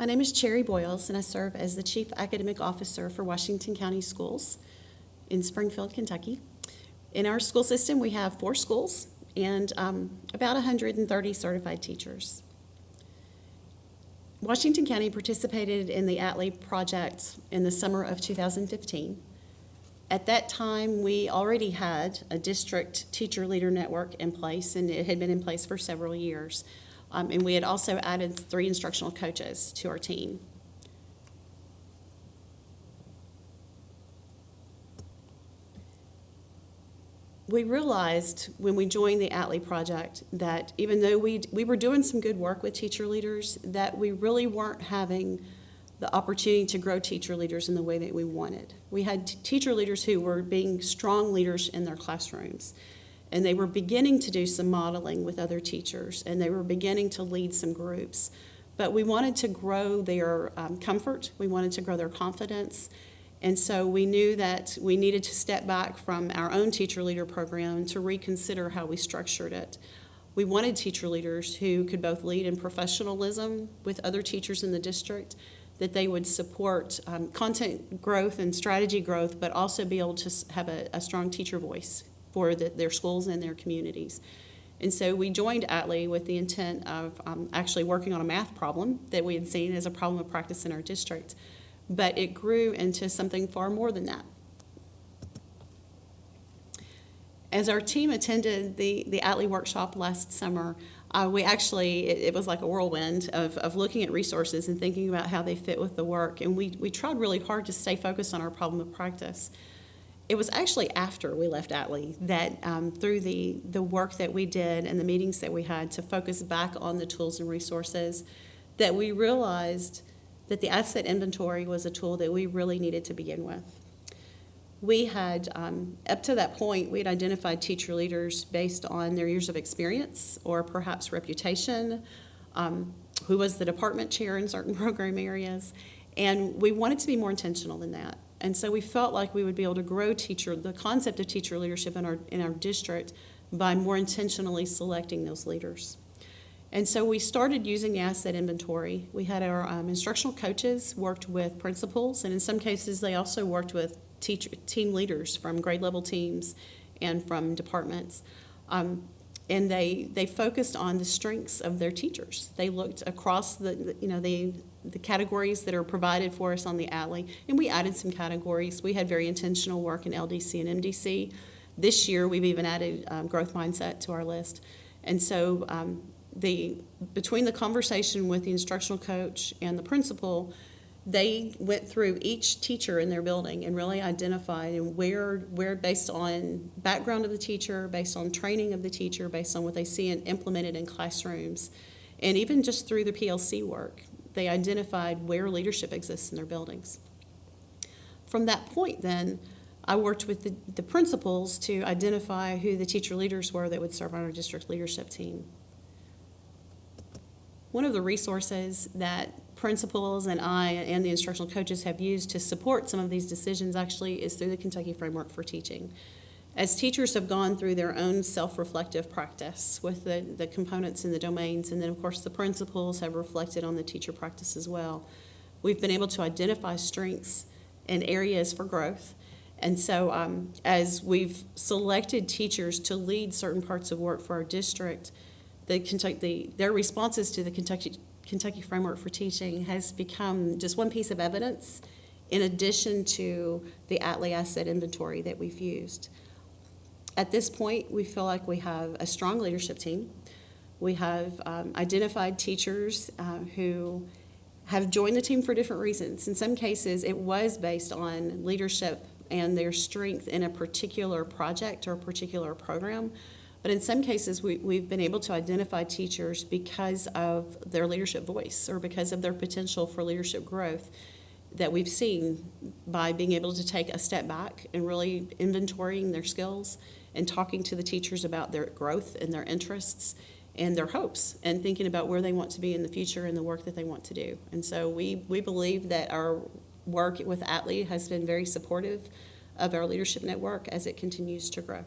My name is Cherry Boyles, and I serve as the Chief Academic Officer for Washington County Schools in Springfield, Kentucky. In our school system, we have 4 schools and about 130 certified teachers. Washington County participated in the ATLI project in the summer of 2015. At that time, we already had a district teacher leader network in place, and it had been in place for several years. And we had also added 3 instructional coaches to our team. We realized when we joined the ATLI project that even though we were doing some good work with teacher leaders, that we really weren't having the opportunity to grow teacher leaders in the way that we wanted. We had teacher leaders who were being strong leaders in their classrooms, and they were beginning to do some modeling with other teachers, and they were beginning to lead some groups. But we wanted to grow their comfort, we wanted to grow their confidence, and so we knew that we needed to step back from our own teacher leader program to reconsider how we structured it. We wanted teacher leaders who could both lead in professionalism with other teachers in the district, that they would support content growth and strategy growth, but also be able to have a strong teacher voice for their schools and their communities. And so we joined ATLI with the intent of actually working on a math problem that we had seen as a problem of practice in our district. But it grew into something far more than that. As our team attended the ATLI workshop last summer, it was like a whirlwind of looking at resources and thinking about how they fit with the work. And we tried really hard to stay focused on our problem of practice. It was actually after we left ATLI that through the work that we did and the meetings that we had to focus back on the tools and resources, that we realized that the asset inventory was a tool that we really needed to begin with. We had, up to that point, we had identified teacher leaders based on their years of experience or perhaps reputation, who was the department chair in certain program areas, and we wanted to be more intentional than that. And so we felt like we would be able to grow the concept of teacher leadership in our district by more intentionally selecting those leaders. And so we started using the asset inventory. We had our instructional coaches worked with principals, and in some cases they also worked with team leaders from grade level teams and from departments. And they focused on the strengths of their teachers. They looked across the categories that are provided for us on the ATLI, and we added some categories. We had very intentional work in LDC and MDC. This year we've even added growth mindset to our list. And so between the conversation with the instructional coach and the principal, they went through each teacher in their building and really identified and where based on background of the teacher, based on training of the teacher, based on what they see and implemented in classrooms, and even just through the PLC work, they identified where leadership exists in their buildings. From that point then, I worked with the principals to identify who the teacher leaders were that would serve on our district leadership team. One of the resources that principals and I and the instructional coaches have used to support some of these decisions actually is through the Kentucky Framework for Teaching. As teachers have gone through their own self-reflective practice with the components and the domains, and then of course the principals have reflected on the teacher practice as well, we've been able to identify strengths and areas for growth. And so as we've selected teachers to lead certain parts of work for our district, their responses to the Kentucky Framework for Teaching has become just one piece of evidence in addition to the ATLI asset inventory that we've used. At this point, we feel like we have a strong leadership team. We have identified teachers who have joined the team for different reasons. In some cases, it was based on leadership and their strength in a particular project or a particular program. But in some cases, we've been able to identify teachers because of their leadership voice or because of their potential for leadership growth that we've seen by being able to take a step back and really inventorying their skills and talking to the teachers about their growth and their interests and their hopes and thinking about where they want to be in the future and the work that they want to do. And so we believe that our work with ATLI has been very supportive of our leadership network as it continues to grow.